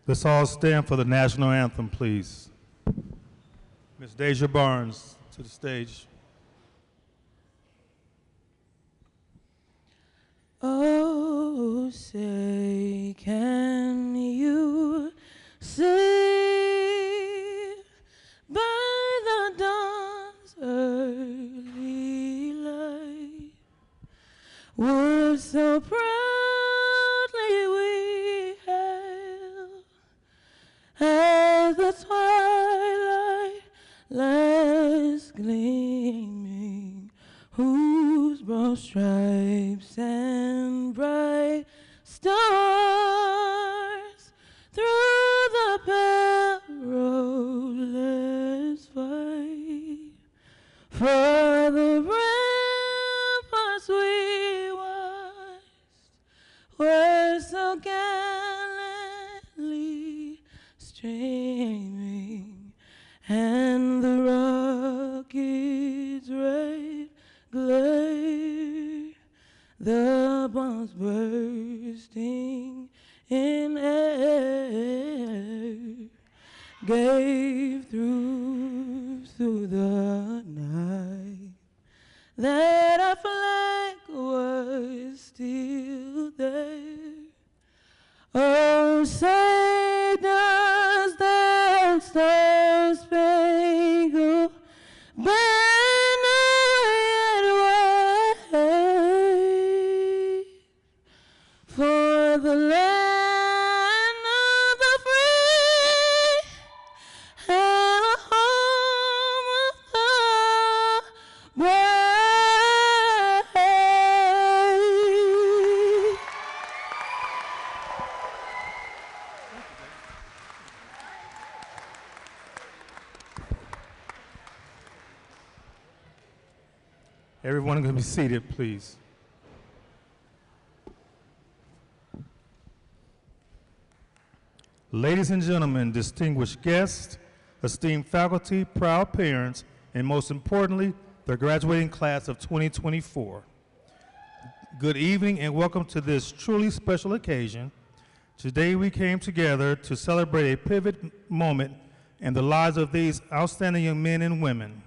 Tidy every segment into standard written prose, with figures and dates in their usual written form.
Let's all stand for the national anthem, please. Ms. Deja Barnes to the stage. Oh, say, can you see by the dawn's early light words so proudly we hailed as the twilight lies gleaming, whose broad stripes and bright stars through the perilous fight for the ramparts we watched were so gallantly streaming, and the rocket's red glare, the bombs bursting in air, gave through the night that our flag was still there. Oh, say does that star-spangled banner yet wave for the land of the free and a home of the brave. Everyone can be seated, please. Ladies and gentlemen, distinguished guests, esteemed faculty, proud parents, and most importantly, the graduating class of 2024. Good evening and welcome to this truly special occasion. Today we came together to celebrate a pivot moment in the lives of these outstanding young men and women.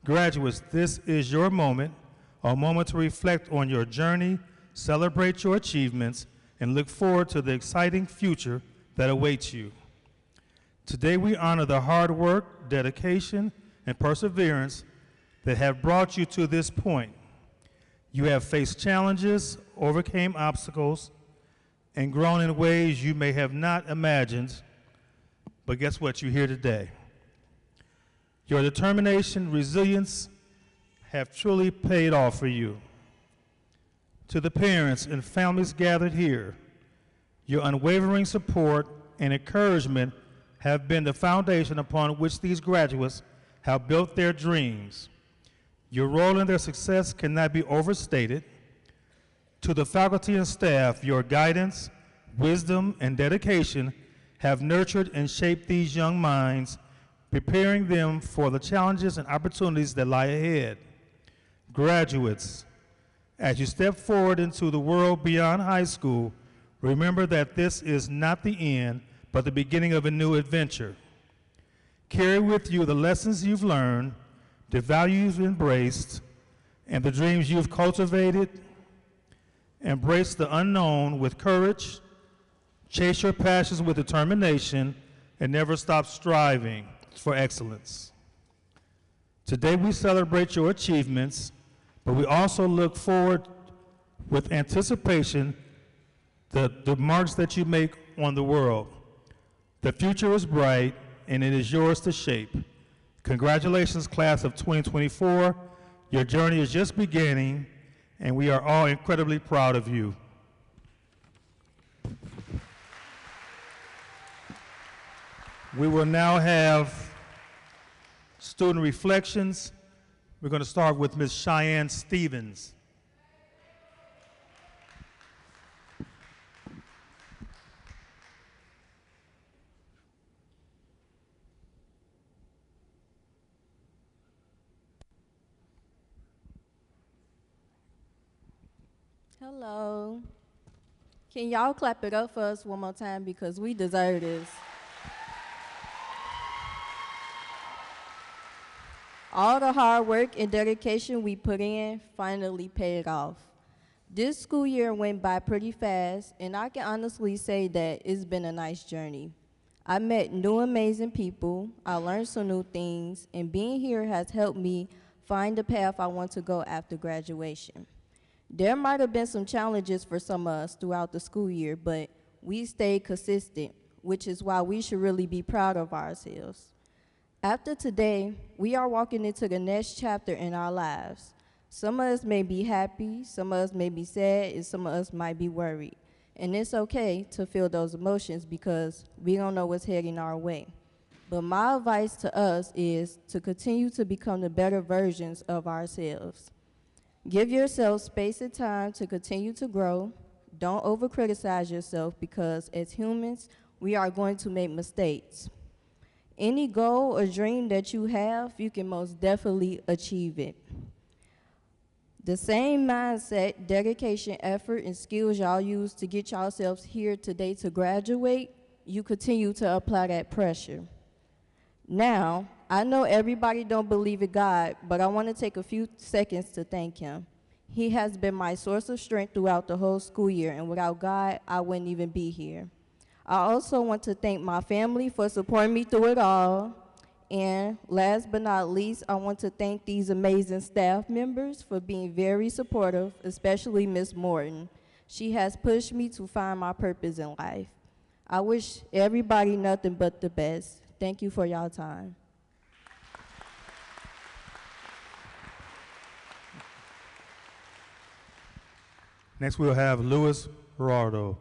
Graduates, this is your moment, a moment to reflect on your journey, celebrate your achievements, and look forward to the exciting future that awaits you. Today we honor the hard work, dedication, and perseverance that have brought you to this point. You have faced challenges, overcame obstacles, and grown in ways you may have not imagined, but guess what? You're here today. Your determination, resilience have truly paid off for you. To the parents and families gathered here, your unwavering support and encouragement have been the foundation upon which these graduates have built their dreams. Your role in their success cannot be overstated. To the faculty and staff, your guidance, wisdom, and dedication have nurtured and shaped these young minds, preparing them for the challenges and opportunities that lie ahead. Graduates, as you step forward into the world beyond high school, remember that this is not the end, but the beginning of a new adventure. Carry with you the lessons you've learned, the values you've embraced, and the dreams you've cultivated. Embrace the unknown with courage, chase your passions with determination, and never stop striving for excellence. Today we celebrate your achievements, but we also look forward with anticipation the marks that you make on the world. The future is bright and it is yours to shape. Congratulations, class of 2024. Your journey is just beginning and we are all incredibly proud of you. We will now have student reflections. We're going to start with Ms. Cheyenne Stevens. Hello. Can y'all clap it up for us one more time because we deserve this. All the hard work and dedication we put in finally paid off. This school year went by pretty fast, and I can honestly say that it's been a nice journey. I met new amazing people, I learned some new things, and being here has helped me find the path I want to go after graduation. There might have been some challenges for some of us throughout the school year, but we stayed consistent, which is why we should really be proud of ourselves. After today, we are walking into the next chapter in our lives. Some of us may be happy, some of us may be sad, and some of us might be worried. And it's okay to feel those emotions because we don't know what's heading our way. But my advice to us is to continue to become the better versions of ourselves. Give yourself space and time to continue to grow. Don't over-criticize yourself because as humans, we are going to make mistakes. Any goal or dream that you have, you can most definitely achieve it. The same mindset, dedication, effort, and skills y'all use to get yourselves here today to graduate, you continue to apply that pressure. Now, I know everybody don't believe in God, but I want to take a few seconds to thank him. He has been my source of strength throughout the whole school year, and without God, I wouldn't even be here. I also want to thank my family for supporting me through it all. And last but not least, I want to thank these amazing staff members for being very supportive, especially Miss Morton. She has pushed me to find my purpose in life. I wish everybody nothing but the best. Thank you for y'all time. Next, we'll have Louis Gerardo.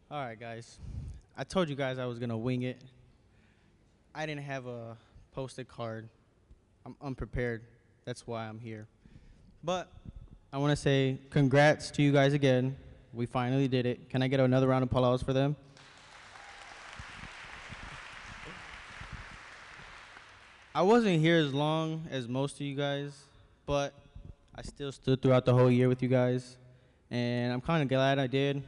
All right, guys. I told you guys I was going to wing it. I didn't have a posted card. I'm unprepared. That's why I'm here. But I want to say congrats to you guys again. We finally did it. Can I get another round of applause for them? I wasn't here as long as most of you guys, but I still stood throughout the whole year with you guys. And I'm kind of glad I did.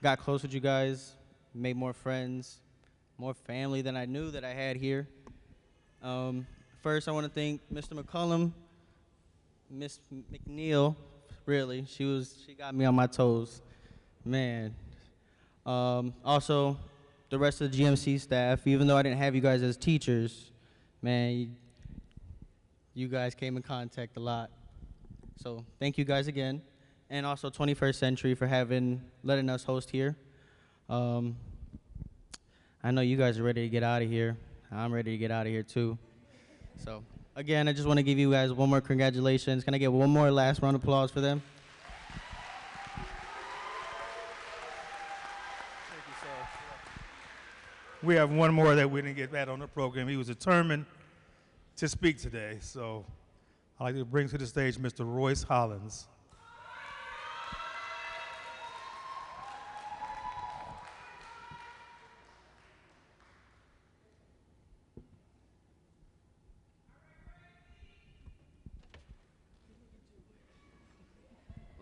Got close with you guys, made more friends, more family than I knew that I had here. First, I want to thank Mr. McCullum, Miss McNeil, really. She got me on my toes, man. Also, the rest of the GMC staff, even though I didn't have you guys as teachers, man, you guys came in contact a lot. So thank you guys again. And also 21st Century for letting us host here. I know you guys are ready to get out of here. I'm ready to get out of here too. So again, I just want to give you guys one more congratulations. Can I get one more last round of applause for them? Thank you, sir. We have one more that we didn't get back on the program. He was determined to speak today. So I'd like to bring to the stage Mr. Royce Hollins.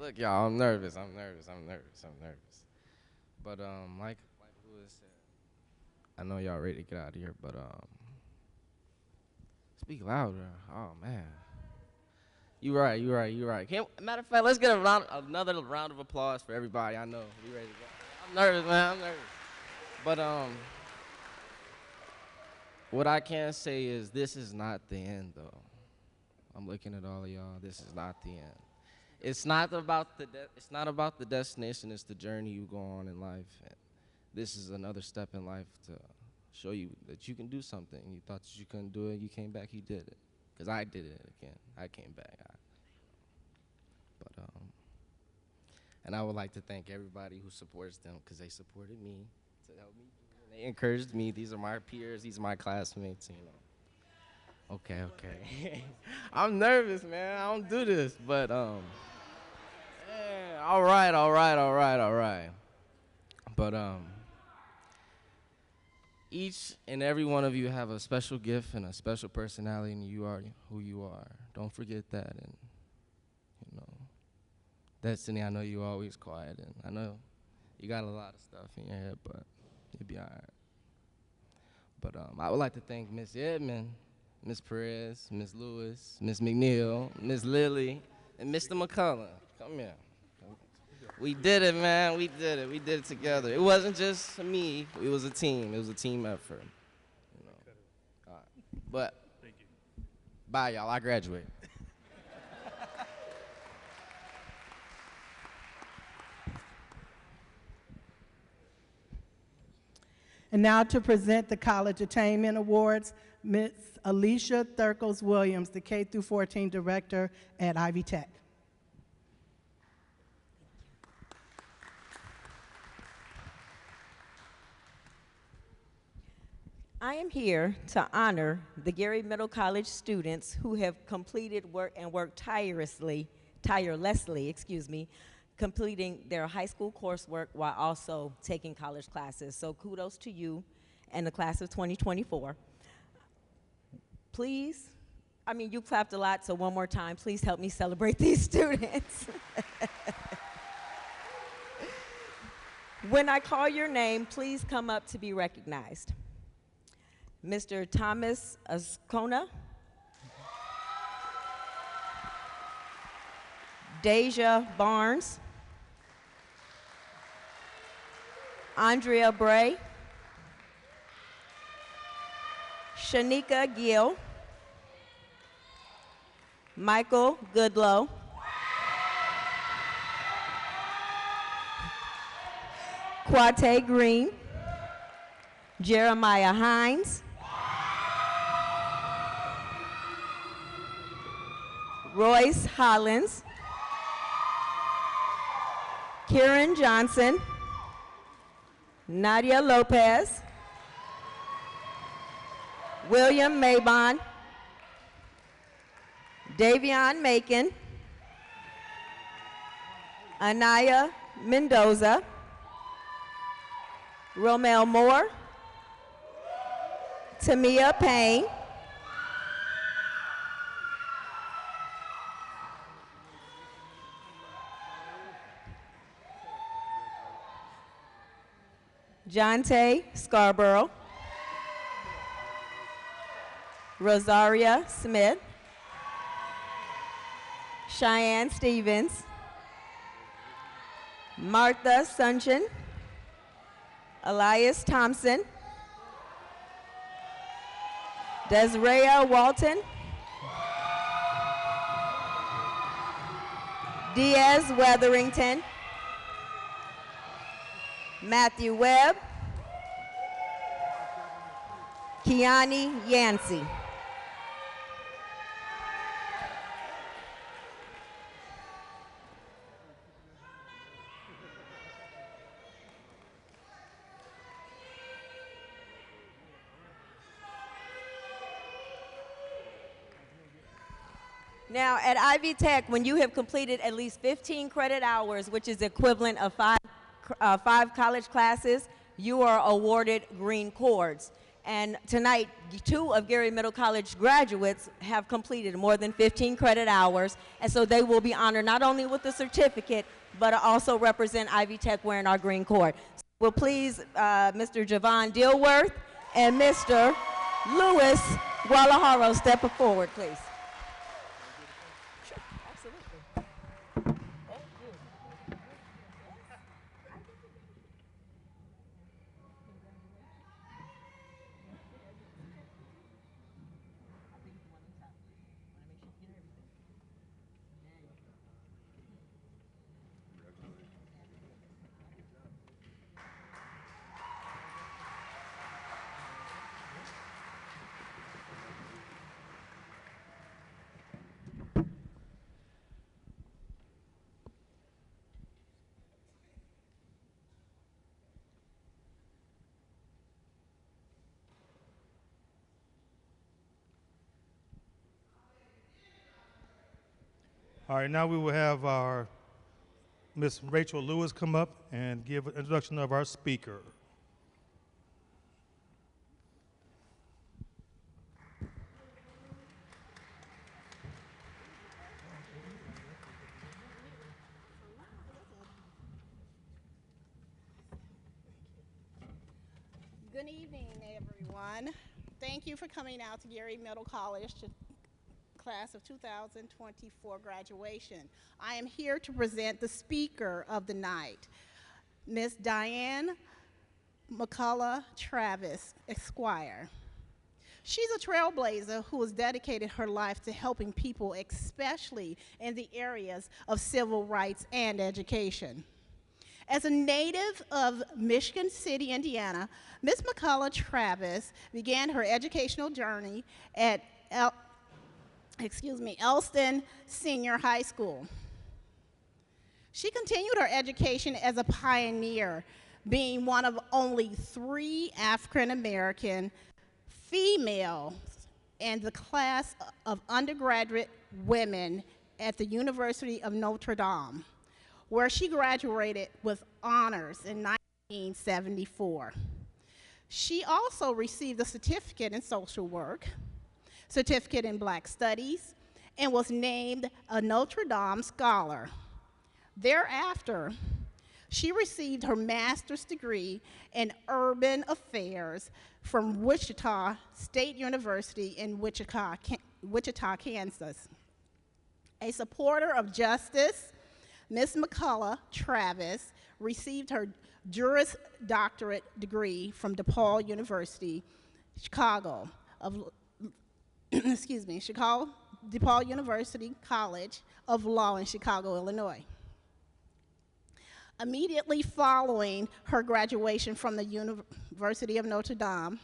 Look, y'all, I'm nervous. But like Lewis said, I know y'all ready to get out of here, but speak louder. Oh man. You right. Matter of fact, let's get another round of applause for everybody. I know we ready to go. I'm nervous, man. I'm nervous. But what I can say is this is not the end, though. I'm looking at all of y'all. This is not the end. It's not about the destination. It's the journey you go on in life. And this is another step in life to show you that you can do something. You thought that you couldn't do it. You came back. You did it. Because I did it again. I came back. And I would like to thank everybody who supports them because they supported me to help me. And they encouraged me. These are my peers. These are my classmates. Okay. I'm nervous, man. I don't do this, but yeah, all right. But Each and every one of you have a special gift and a special personality, and you are who you are. Don't forget that. And, you know, Destiny, I know you're always quiet, and I know you got a lot of stuff in your head, but you'll be all right. But I would like to thank Miss Edmond, Miss Perez, Miss Lewis, Miss McNeil, Miss Lily, and Mr. McCullough. Come here. We did it, man. We did it. We did it together. It wasn't just me. It was a team. It was a team effort. You know. All right. But thank you. Bye, y'all. I graduate. And now to present the College Attainment Awards, Ms. Alicia Thurkles Williams, the K through 14 Director at Ivy Tech. I am here to honor the Gary Middle College students who have completed work and worked tirelessly, completing their high school coursework while also taking college classes. So kudos to you and the class of 2024. Please, you clapped a lot, so one more time, please help me celebrate these students. When I call your name, please come up to be recognized. Mr. Thomas Ascona, Deja Barnes, Andrea Bray, Shanika Gill, Michael Goodlow, Quate Green, Jeremiah Hines, Royce Hollins, Kieran Johnson, Nadia Lopez, William Maybon, Davion Macon, Anaya Mendoza, Romel Moore, Tamia Payne, Jonte Scarborough, Rosaria Smith, Cheyenne Stevens, Martha Sunchin, Elias Thompson, Desiree Walton, Diaz Weatherington, Matthew Webb, Kiani Yancey. Now, at Ivy Tech, when you have completed at least 15 credit hours, which is equivalent of five college classes, you are awarded green cords. And tonight, 2 of Gary Middle College graduates have completed more than 15 credit hours, and so they will be honored not only with a certificate, but also represent Ivy Tech wearing our green cord. So will please Mr. Javon Dilworth and Mr. Louis Guadalajara step forward, please. All right, now we will have our Miss Rachel Lewis come up and give an introduction of our speaker. Good evening, everyone. Thank you for coming out to Gary Middle College to class of 2024 graduation. I am here to present the speaker of the night, Miss Diane McCullough Travis, Esquire. She's a trailblazer who has dedicated her life to helping people, especially in the areas of civil rights and education. As a native of Michigan City, Indiana, Ms. McCullough Travis began her educational journey at Elston Senior High School. She continued her education as a pioneer, being one of only 3 African American females in the class of undergraduate women at the University of Notre Dame, where she graduated with honors in 1974. She also received a certificate in social work, certificate in Black Studies, and was named a Notre Dame Scholar. Thereafter, she received her master's degree in urban affairs from Wichita State University in Wichita, Kansas. A supporter of justice, Ms. McCullough Travis received her Juris Doctorate degree from DePaul University, Chicago, DePaul University College of Law in Chicago, Illinois. Immediately following her graduation from the University of Notre Dame,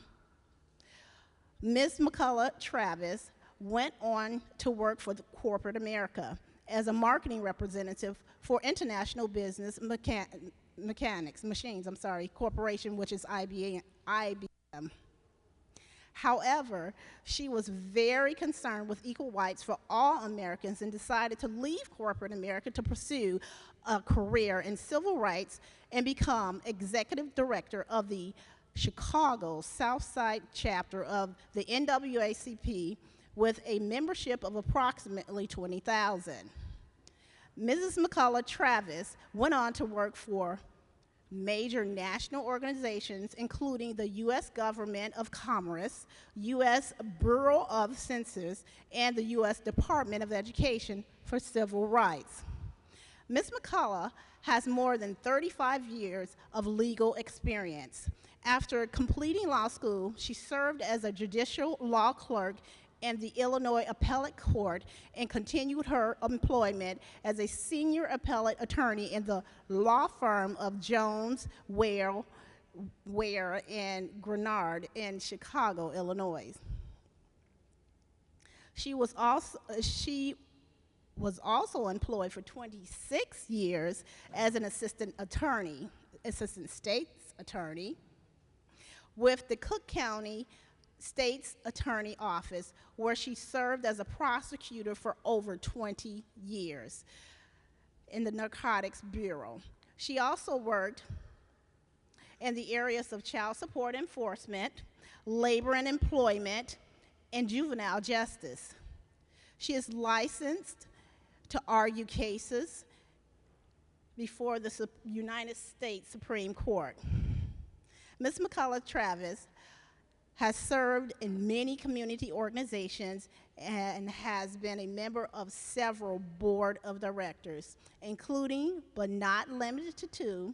Ms. McCullough Travis went on to work for corporate America as a marketing representative for International Business Machines Corporation, which is IBM. However, she was very concerned with equal rights for all Americans and decided to leave corporate America to pursue a career in civil rights and become executive director of the Chicago Southside chapter of the NAACP with a membership of approximately 20,000. Mrs. McCullough Travis went on to work for major national organizations, including the U.S. Government of Commerce, U.S. Bureau of Census, and the U.S. Department of Education for Civil Rights. Ms. McCullough has more than 35 years of legal experience. After completing law school, she served as a judicial law clerk in the Illinois Appellate Court and continued her employment as a senior appellate attorney in the law firm of Jones, Ware, and Grenard in Chicago, Illinois. She was also employed for 26 years as an assistant state's attorney with the Cook County State's Attorney Office, where she served as a prosecutor for over 20 years in the Narcotics Bureau. She also worked in the areas of child support enforcement, labor and employment, and juvenile justice. She is licensed to argue cases before the United States Supreme Court. Ms. McCullough Travis has served in many community organizations and has been a member of several board of directors, including, but not limited to,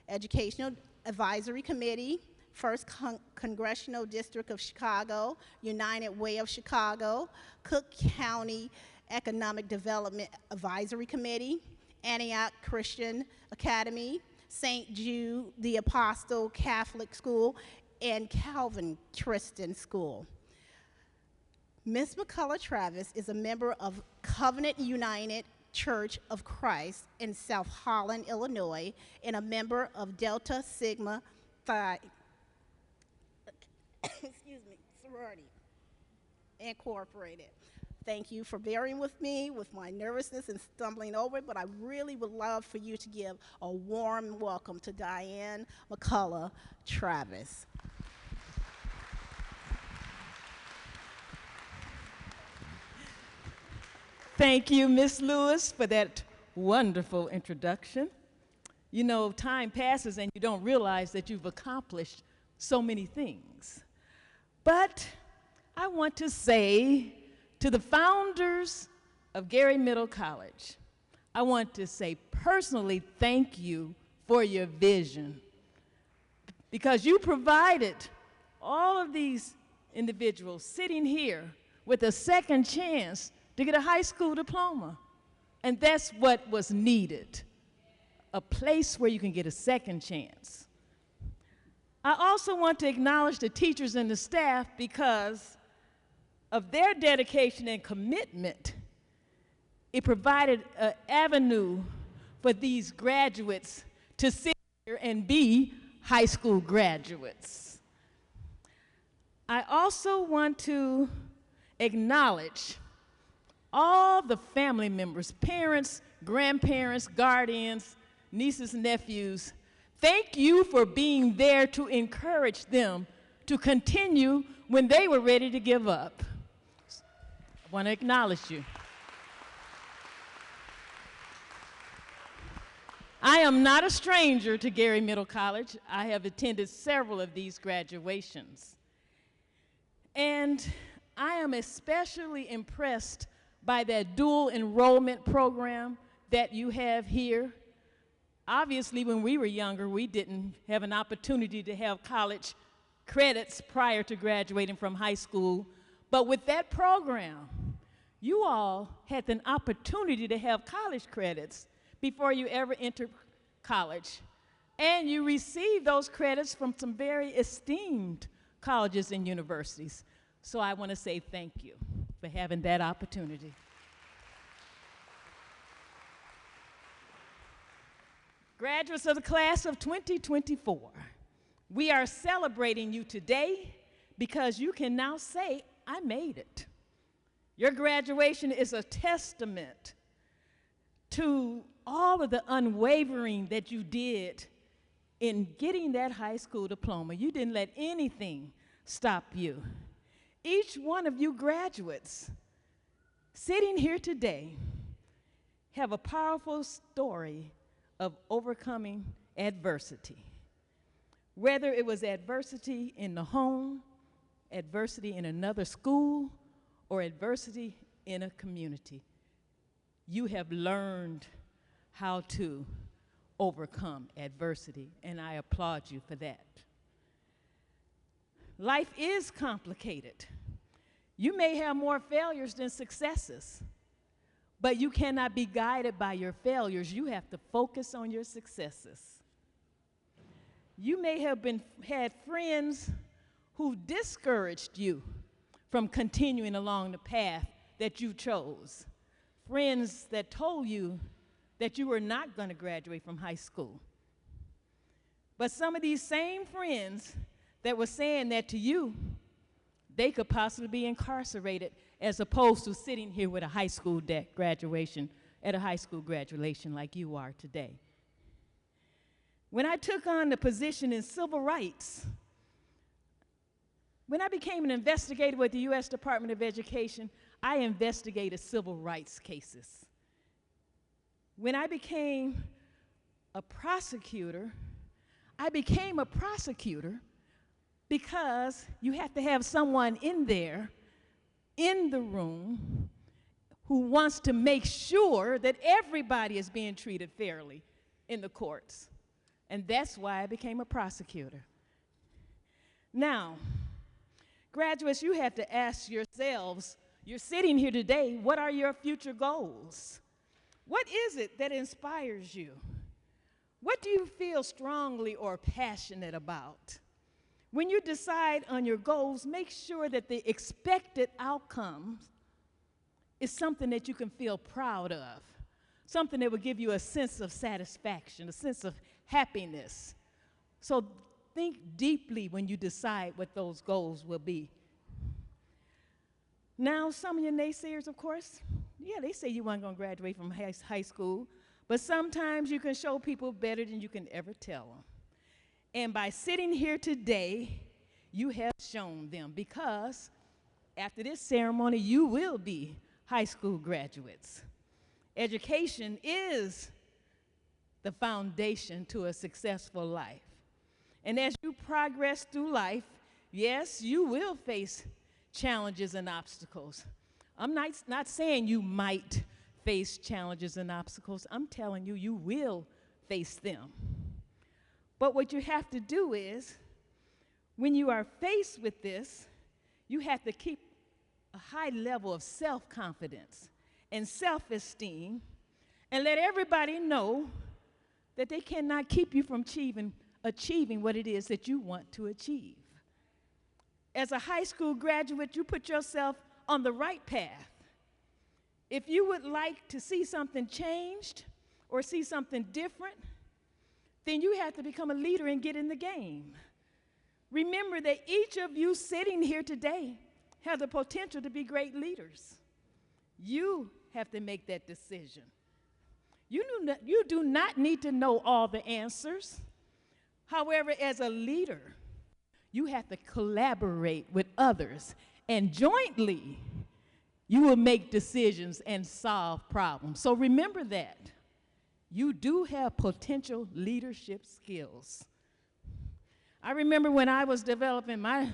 Educational Advisory Committee, First Congressional District of Chicago, United Way of Chicago, Cook County Economic Development Advisory Committee, Antioch Christian Academy, St. Jude the Apostle Catholic School, and Calvin Christian School. Ms. McCullough Travis is a member of Covenant United Church of Christ in South Holland, Illinois, and a member of Delta Sigma Phi sorority incorporated. Thank you for bearing with me with my nervousness and stumbling over it, but I really would love for you to give a warm welcome to Diane McCullough Travis. Thank you, Ms. Lewis, for that wonderful introduction. You know, time passes and you don't realize that you've accomplished so many things. But I want to say to the founders of Gary Middle College, I want to say personally thank you for your vision, because you provided all of these individuals sitting here with a second chance to get a high school diploma. And that's what was needed, a place where you can get a second chance. I also want to acknowledge the teachers and the staff because of their dedication and commitment. It provided an avenue for these graduates to sit here and be high school graduates. I also want to acknowledge all the family members, parents, grandparents, guardians, nieces, nephews. Thank you for being there to encourage them to continue when they were ready to give up. I want to acknowledge you. I am not a stranger to Gary Middle College. I have attended several of these graduations. And I am especially impressed by that dual enrollment program that you have here. Obviously, when we were younger, we didn't have an opportunity to have college credits prior to graduating from high school. But with that program, you all had an opportunity to have college credits before you ever entered college. And you received those credits from some very esteemed colleges and universities. So I want to say thank you for having that opportunity. Graduates of the class of 2024, we are celebrating you today because you can now say, I made it. Your graduation is a testament to all of the unwavering that you did in getting that high school diploma. You didn't let anything stop you. Each one of you graduates sitting here today have a powerful story of overcoming adversity. Whether it was adversity in the home, adversity in another school, or adversity in a community, you have learned how to overcome adversity, and I applaud you for that. Life is complicated. You may have more failures than successes, but you cannot be guided by your failures. You have to focus on your successes. You may have had friends who discouraged you from continuing along the path that you chose. Friends that told you that you were not going to graduate from high school. But some of these same friends that were saying that to you, they could possibly be incarcerated as opposed to sitting here with a high school graduation, at a high school graduation like you are today. When I took on the position in civil rights, when I became an investigator with the U.S. Department of Education, I investigated civil rights cases. When I became a prosecutor, I became a prosecutor because you have to have someone in there, in the room, who wants to make sure that everybody is being treated fairly in the courts. And that's why I became a prosecutor. Now, graduates, you have to ask yourselves, you're sitting here today, what are your future goals? What is it that inspires you? What do you feel strongly or passionate about? When you decide on your goals, make sure that the expected outcome is something that you can feel proud of, something that will give you a sense of satisfaction, a sense of happiness. So think deeply when you decide what those goals will be. Now, some of your naysayers, of course, yeah, they say you weren't going to graduate from high school, but sometimes you can show people better than you can ever tell them. And by sitting here today, you have shown them, because after this ceremony, you will be high school graduates. Education is the foundation to a successful life. And as you progress through life, yes, you will face challenges and obstacles. I'm not saying you might face challenges and obstacles. I'm telling you, you will face them. But what you have to do is, when you are faced with this, you have to keep a high level of self-confidence and self-esteem and let everybody know that they cannot keep you from achieving what it is that you want to achieve. As a high school graduate, you put yourself on the right path. If you would like to see something changed or see something different, then you have to become a leader and get in the game. Remember that each of you sitting here today have the potential to be great leaders. You have to make that decision. You do not need to know all the answers. However, as a leader, you have to collaborate with others, and jointly, you will make decisions and solve problems. So remember that. You do have potential leadership skills. I remember when I was developing my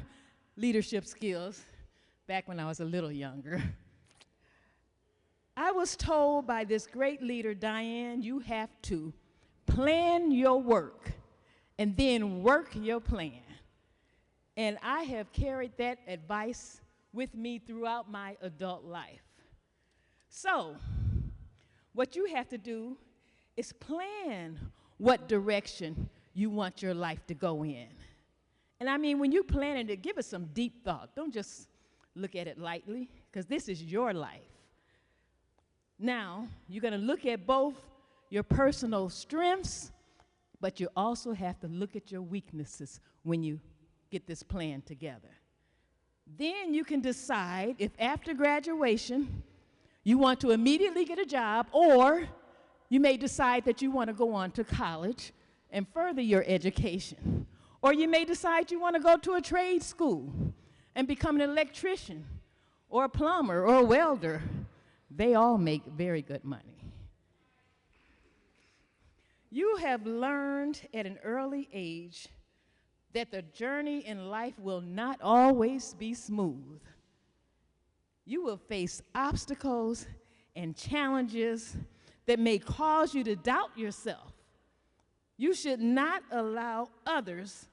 leadership skills, back when I was a little younger, I was told by this great leader, Diane, you have to plan your work and then work your plan. And I have carried that advice with me throughout my adult life. So, what you have to do is plan what direction you want your life to go in. And I mean, when you plan it, give it some deep thought. Don't just look at it lightly, because this is your life. Now, you're going to look at both your personal strengths, but you also have to look at your weaknesses when you get this plan together. Then you can decide if after graduation you want to immediately get a job, or you may decide that you want to go on to college and further your education. Or you may decide you want to go to a trade school and become an electrician or a plumber or a welder. They all make very good money. You have learned at an early age that the journey in life will not always be smooth. You will face obstacles and challenges that may cause you to doubt yourself. You should not allow others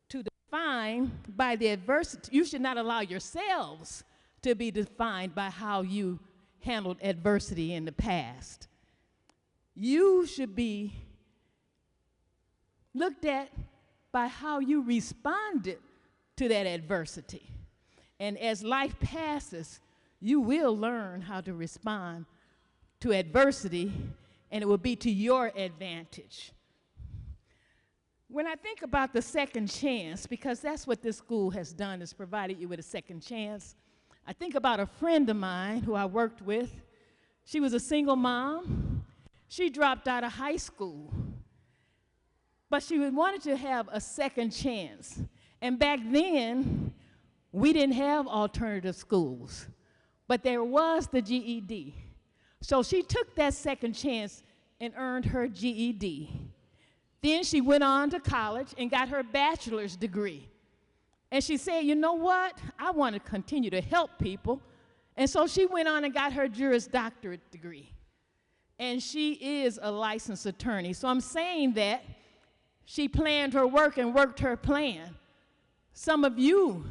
to define by the adversity. You should not allow yourselves to be defined by how you handled adversity in the past. You should be looked at by how you responded to that adversity. And as life passes, you will learn how to respond to adversity, and it will be to your advantage. When I think about the second chance, because that's what this school has done, is provided you with a second chance, I think about a friend of mine who I worked with. She was a single mom. She dropped out of high school, but she wanted to have a second chance. And back then, we didn't have alternative schools, but there was the GED. So she took that second chance and earned her GED. Then she went on to college and got her bachelor's degree. And she said, you know what? I want to continue to help people. And so she went on and got her Juris Doctorate degree. And she is a licensed attorney. So I'm saying that she planned her work and worked her plan. Some of you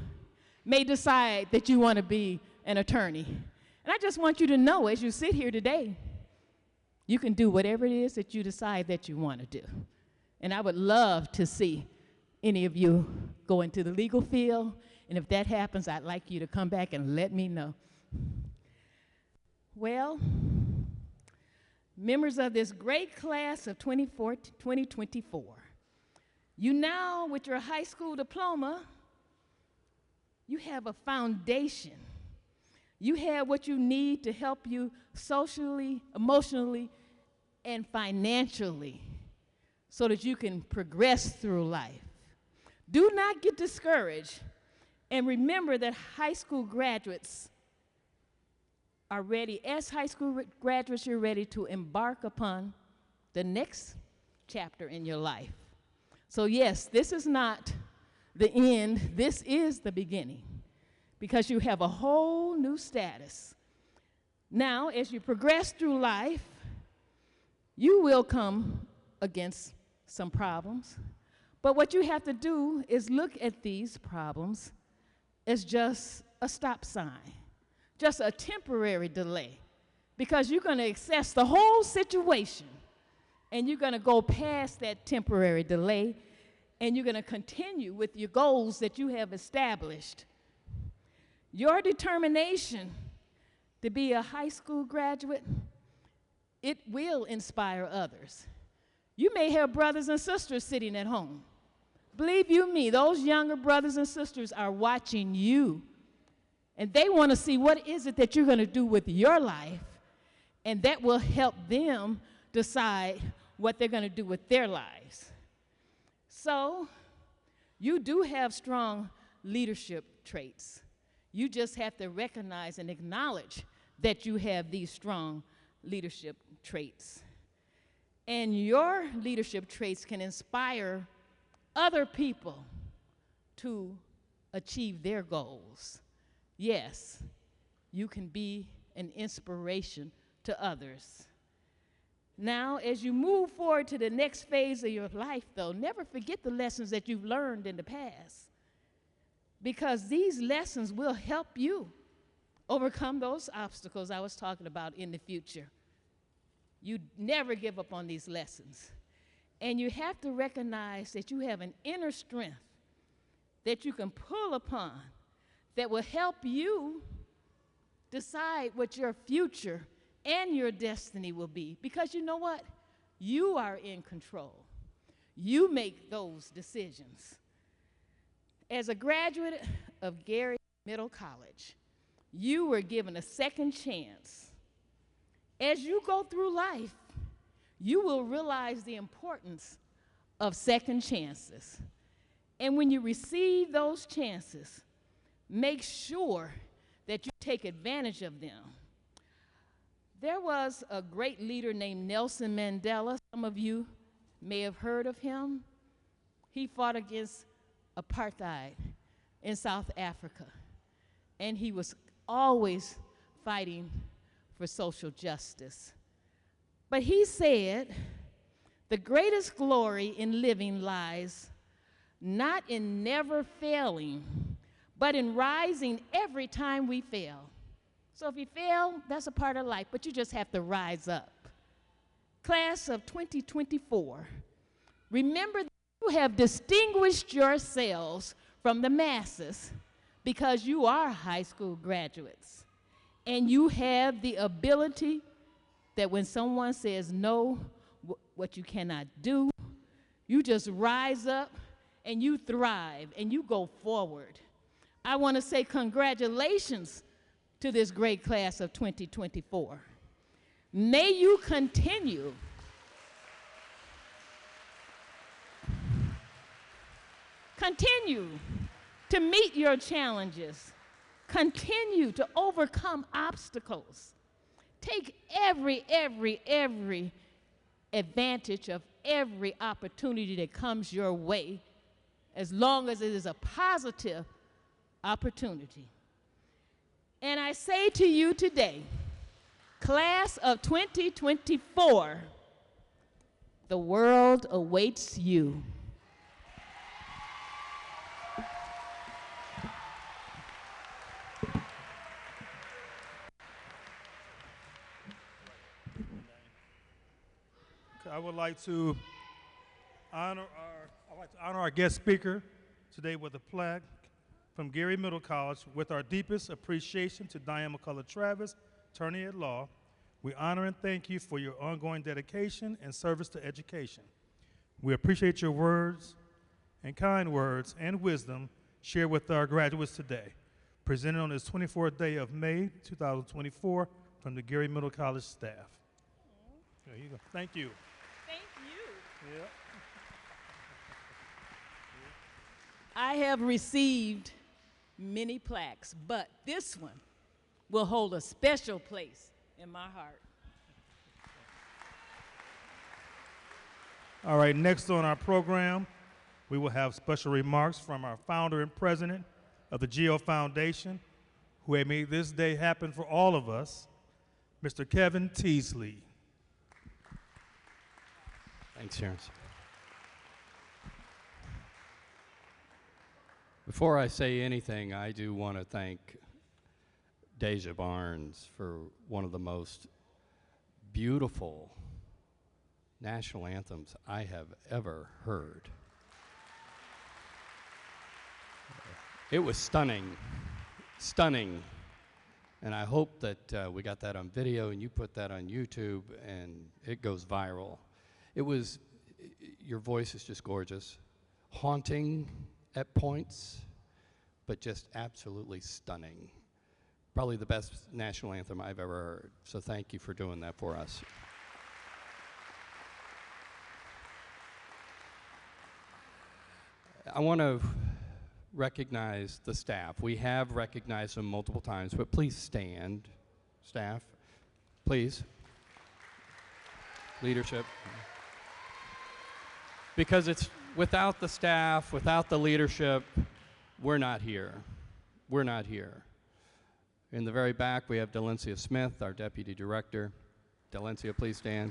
may decide that you want to be an attorney. And I just want you to know, as you sit here today, you can do whatever it is that you decide that you want to do. And I would love to see any of you go into the legal field. And if that happens, I'd like you to come back and let me know. Well, members of this great class of 2024, you now, with your high school diploma, you have a foundation. You have what you need to help you socially, emotionally, and financially so that you can progress through life. Do not get discouraged, and remember that high school graduates are ready. As high school graduates, you're ready to embark upon the next chapter in your life. So yes, this is not the end, this is the beginning, because you have a whole new status. Now, as you progress through life, you will come against some problems, but what you have to do is look at these problems as just a stop sign, just a temporary delay, because you're going to assess the whole situation, and you're going to go past that temporary delay, and you're going to continue with your goals that you have established. Your determination to be a high school graduate, it will inspire others. You may have brothers and sisters sitting at home. Believe you me, those younger brothers and sisters are watching you, and they want to see what is it that you're going to do with your life, and that will help them decide what they're going to do with their lives. So, you do have strong leadership traits. You just have to recognize and acknowledge that you have these strong leadership traits. And your leadership traits can inspire other people to achieve their goals. Yes, you can be an inspiration to others. Now, as you move forward to the next phase of your life, though, never forget the lessons that you've learned in the past, because these lessons will help you overcome those obstacles I was talking about in the future. You never give up on these lessons. And you have to recognize that you have an inner strength that you can pull upon that will help you decide what your future and your destiny will be. Because you know what? You are in control. You make those decisions. As a graduate of Gary Middle College, you were given a second chance. As you go through life, you will realize the importance of second chances. And when you receive those chances, make sure that you take advantage of them. There was a great leader named Nelson Mandela. Some of you may have heard of him. He fought against apartheid in South Africa, and he was always fighting for social justice. But he said, the greatest glory in living lies not in never failing, but in rising every time we fail. So if you fail, that's a part of life, but you just have to rise up. Class of 2024, remember that you have distinguished yourselves from the masses because you are high school graduates, and you have the ability that when someone says no, what you cannot do, you just rise up and you thrive and you go forward. I want to say congratulations to this great class of 2024. May you continue to meet your challenges. Continue to overcome obstacles. Take every advantage of every opportunity that comes your way, as long as it is a positive opportunity. And I say to you today, class of 2024, the world awaits you. I would like to honor our guest speaker today with a plaque from Gary Middle College with our deepest appreciation to Diane McCullough Travis, attorney at law. We honor and thank you for your ongoing dedication and service to education. We appreciate your words and kind words and wisdom shared with our graduates today. Presented on this 24th day of May 2024 from the Gary Middle College staff. There you go. Thank you. Thank you. Yeah. I have received many plaques, but this one will hold a special place in my heart. All right, next on our program we will have special remarks from our founder and president of the GEO Foundation, who had made this day happen for all of us, Mr. Kevin Teasley. Thanks, Terrence. Before I say anything, I do want to thank Deja Barnes for one of the most beautiful national anthems I have ever heard. It was stunning, stunning. And I hope that we got that on video and you put that on YouTube and it goes viral. Your voice is just gorgeous, haunting at points, but just absolutely stunning. Probably the best national anthem I've ever heard. So thank you for doing that for us. I want to recognize the staff. We have recognized them multiple times, but please stand, staff, please. Leadership. Because it's without the staff, without the leadership, we're not here. We're not here. In the very back, we have Delencia Smith, our Deputy Director. Delencia, please stand.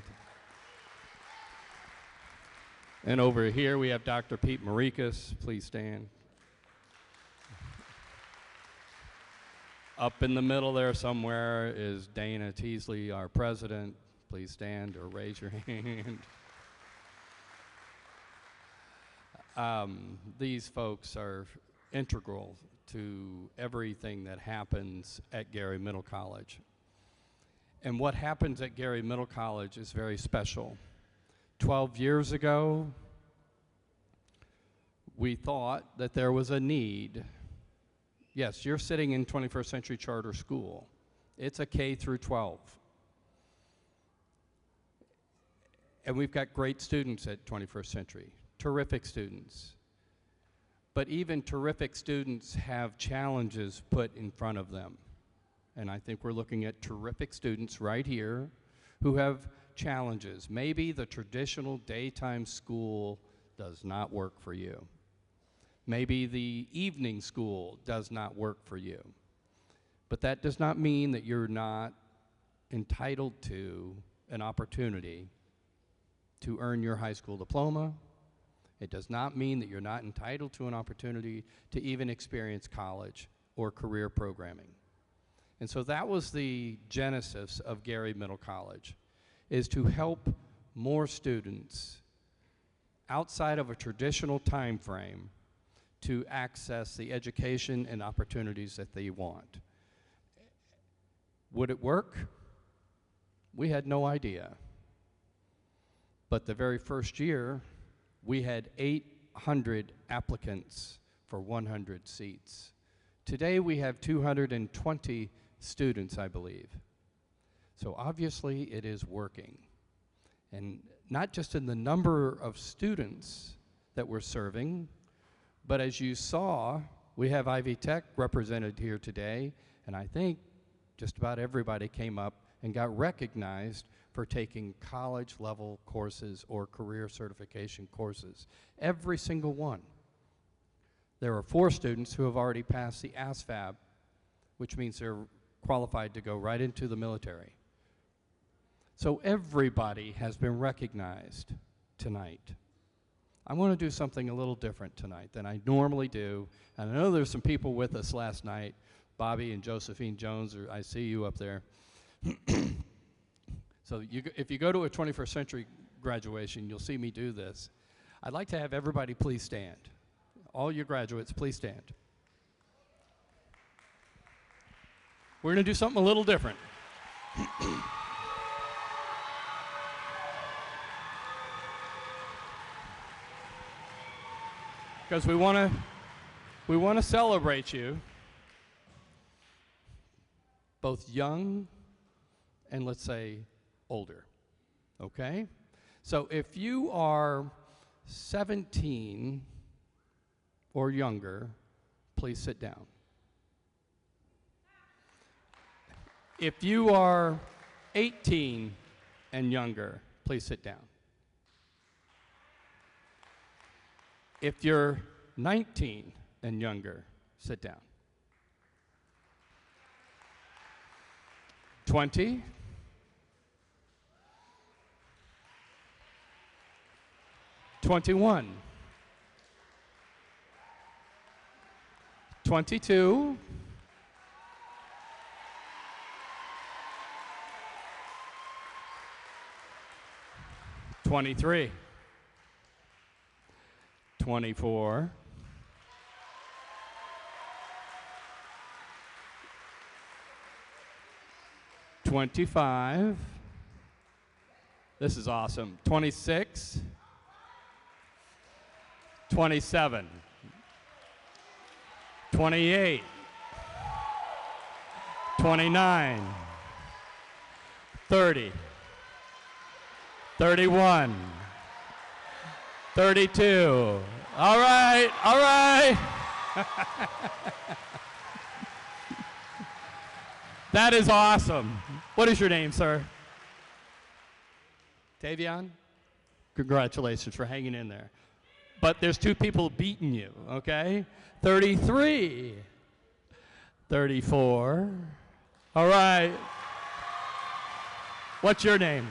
And over here, we have Dr. Pete Marikas. Please stand. Up in the middle there somewhere is Dana Teasley, our President. Please stand or raise your hand. These folks are integral to everything that happens at Gary Middle College. And what happens at Gary Middle College is very special. 12 years ago, we thought that there was a need. Yes, you're sitting in 21st Century Charter School. It's a K through 12. And we've got great students at 21st Century, terrific students. But even terrific students have challenges put in front of them. And I think we're looking at terrific students right here who have challenges. Maybe the traditional daytime school does not work for you. Maybe the evening school does not work for you. But that does not mean that you're not entitled to an opportunity to earn your high school diploma. It does not mean that you're not entitled to an opportunity to even experience college or career programming. And so that was the genesis of Gary Middle College, is to help more students outside of a traditional time frame to access the education and opportunities that they want. Would it work? We had no idea. But the very first year, we had 800 applicants for 100 seats. Today we have 220 students, I believe. So obviously it is working. And not just in the number of students that we're serving, but as you saw, we have Ivy Tech represented here today, and I think just about everybody came up and got recognized for taking college-level courses or career certification courses. Every single one. There are 4 students who have already passed the ASVAB, which means they're qualified to go right into the military. So everybody has been recognized tonight. I want to do something a little different tonight than I normally do. And I know there's some people with us last night, Bobby and Josephine Jones, I see you up there. So if you go to a 21st Century graduation, you'll see me do this. I'd like to have everybody please stand. All your graduates, please stand. We're going to do something a little different. Because we want to celebrate you, both young and, let's say, older, okay? So if you are 17 or younger, please sit down. If you are 18 and younger, please sit down. If you're 19 and younger, sit down. 20. 21. 22. 23. 24. 25. This is awesome. 26. 27. 28. 29. 30. 31. 32. All right, all right. That is awesome. What is your name, sir? Tavion? Congratulations for hanging in there. But there's two people beating you, okay? 33. 34. All right. What's your name?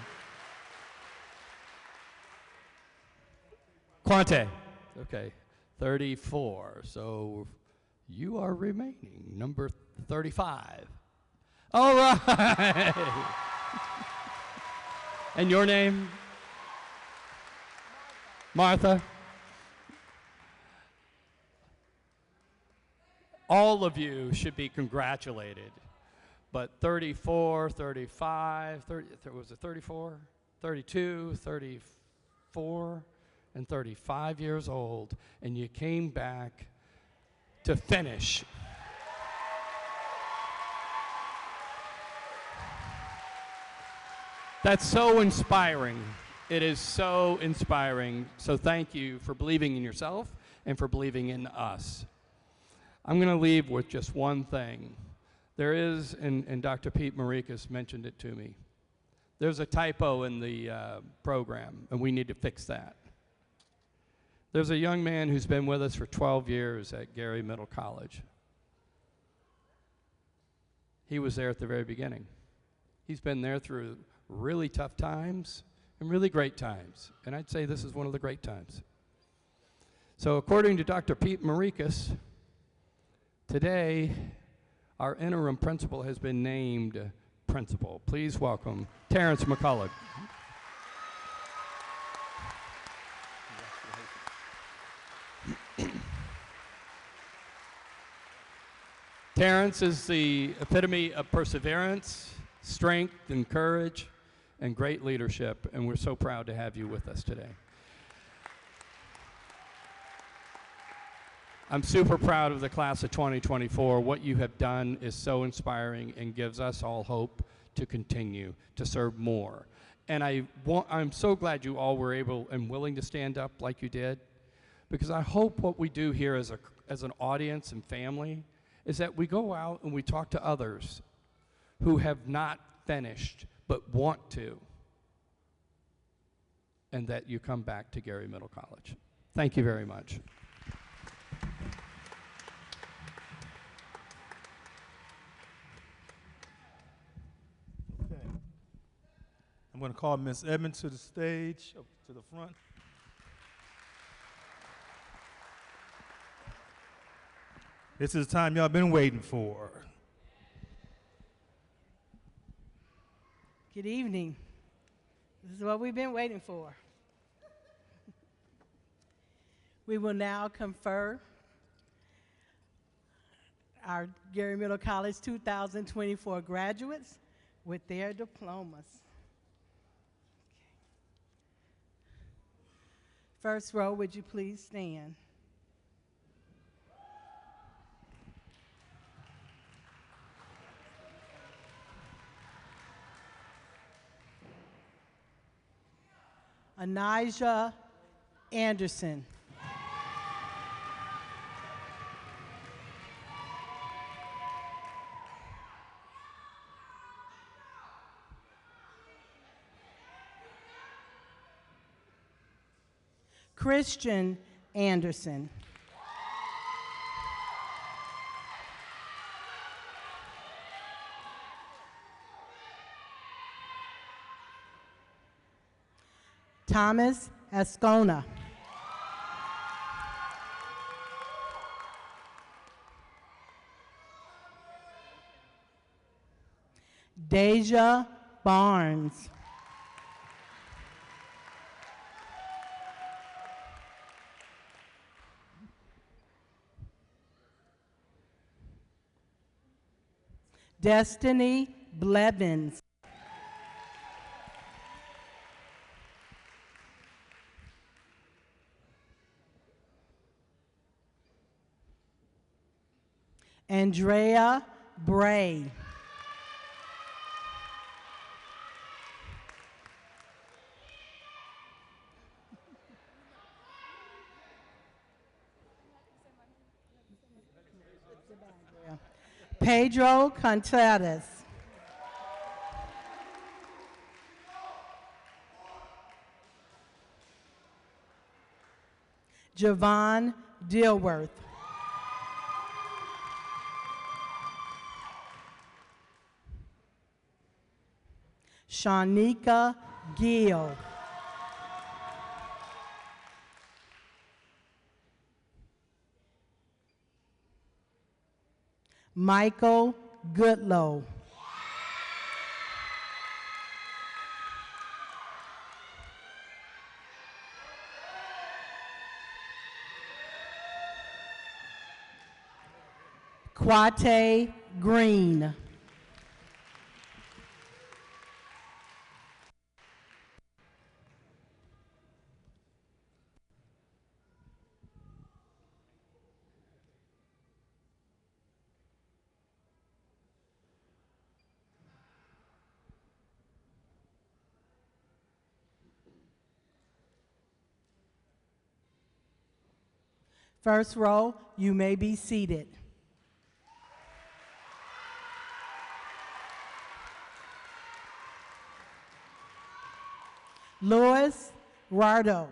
Quante. Okay. 34. So you are remaining. Number 35. All right. And your name? Martha. All of you should be congratulated. But 34, 35, 30, was it 34? 32, 34, and 35 years old, and you came back to finish. That's so inspiring. It is so inspiring. So thank you for believing in yourself and for believing in us. I'm going to leave with just one thing. There is, and Dr. Pete Marikas mentioned it to me, there's a typo in the program, and we need to fix that. There's a young man who's been with us for 12 years at Gary Middle College. He was there at the very beginning. He's been there through really tough times and really great times, and I'd say this is one of the great times. So according to Dr. Pete Marikas, today our interim principal has been named principal. Please welcome Terrence McCullough. Terrence is the epitome of perseverance, strength, and courage, and great leadership, and we're so proud to have you with us today. I'm super proud of the class of 2024. What you have done is so inspiring and gives us all hope to continue to serve more. And I'm so glad you all were able and willing to stand up like you did, because I hope what we do here as an audience and family is that we go out and we talk to others who have not finished but want to, and that you come back to Gary Middle College. Thank you very much. Okay. I'm going to call Ms. Edmonds to the stage, up to the front. This is the time y'all been waiting for. Good evening. This is what we've been waiting for. We will now confer our Gary Middle College 2024 graduates with their diplomas. First row, would you please stand? Anijah Anderson. Christian Anderson. Thomas Ascona. Deja Barnes. Destiny Blevins. Andrea Bray. Pedro Contreras. Javon Dilworth. Shanika Gill. Michael Goodlow. Quate Green. First row, you may be seated. Louis Rardo.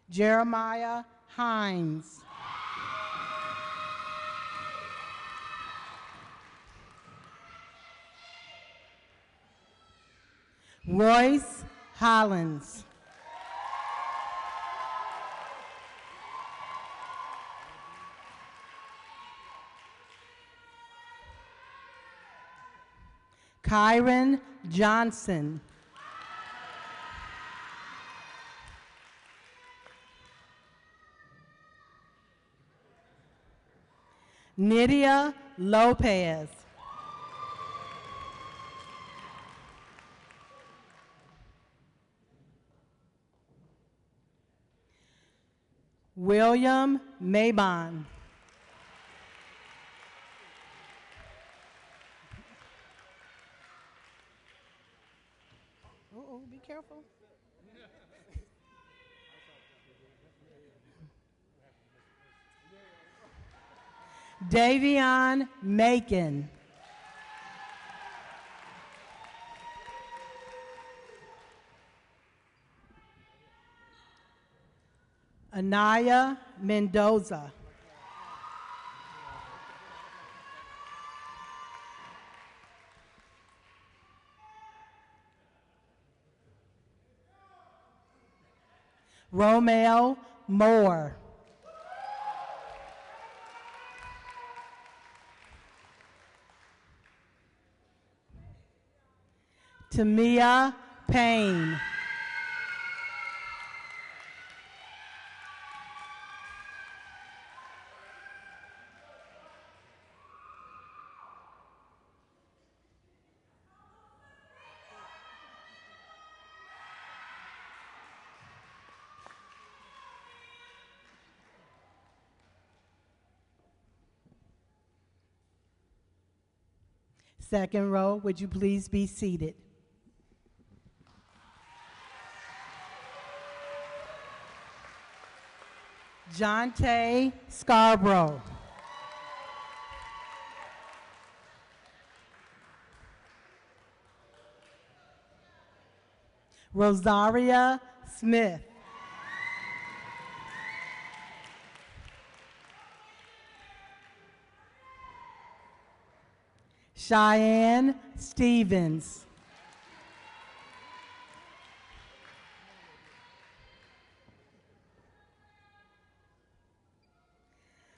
Jeremiah Hines. Royce Hollins. Kyron Johnson. Nydia Lopez. William Mabon. Uh-oh, be careful. Davion Macon. Anaya Mendoza. Romeo Moore. Tamia Payne. Second row, would you please be seated? Jonte Scarborough. Rosaria Smith. Cheyenne Stevens.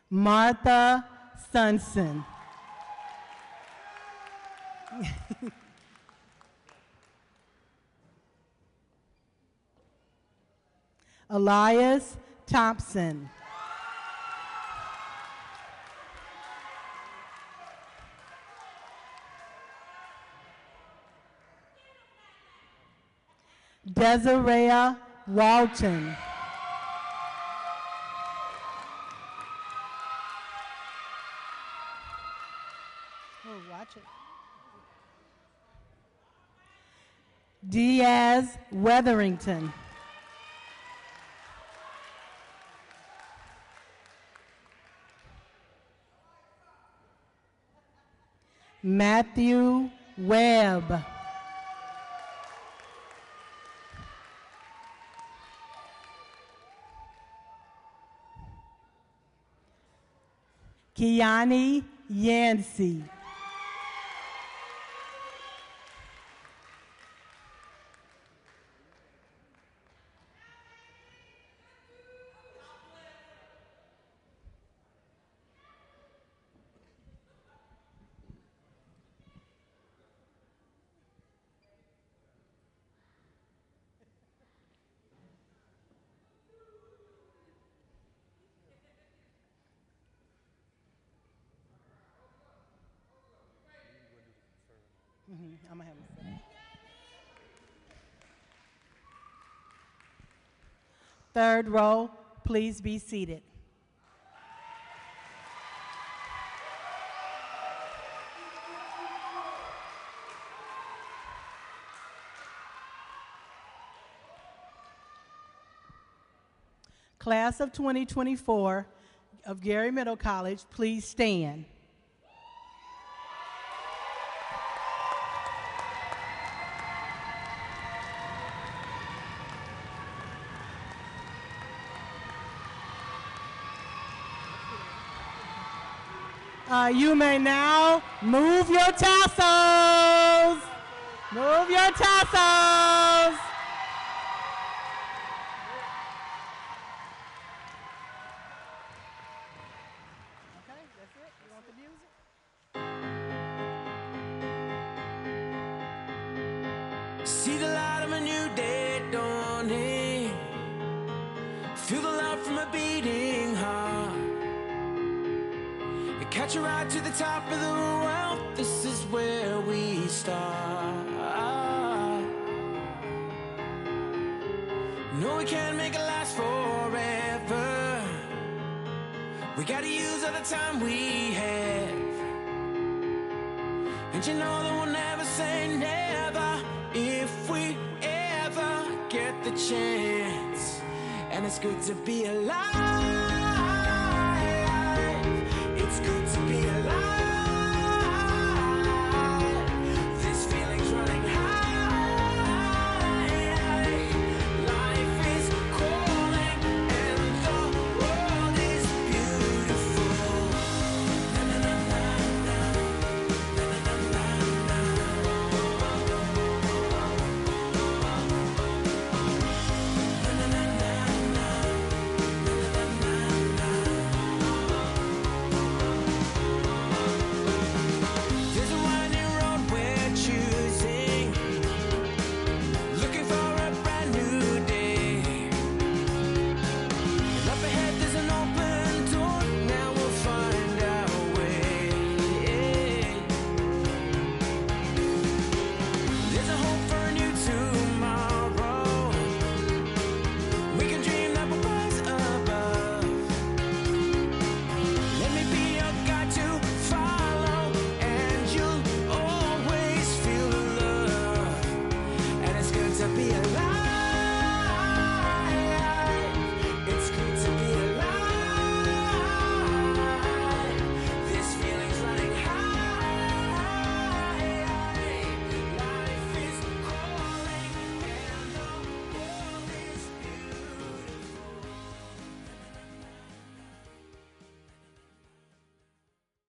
Martha Sunson. Elias Thompson. Desiree Walton. Oh, watch it. Diaz Weatherington. Matthew Webb. Kiani Yancey. I'm gonna have him say. Third row, please be seated. Class of 2024 of Gary Middle College, please stand. You may now move your tassels. Move your tassels. Okay, that's it. You want the music? See the light of a new day dawning. Feel the love from a beating heart. Catch a ride to the top of the world. This is where we start. No, we can't make it last forever. We gotta use all the time we have. And you know that we'll never say never if we ever get the chance. And it's good to be alive.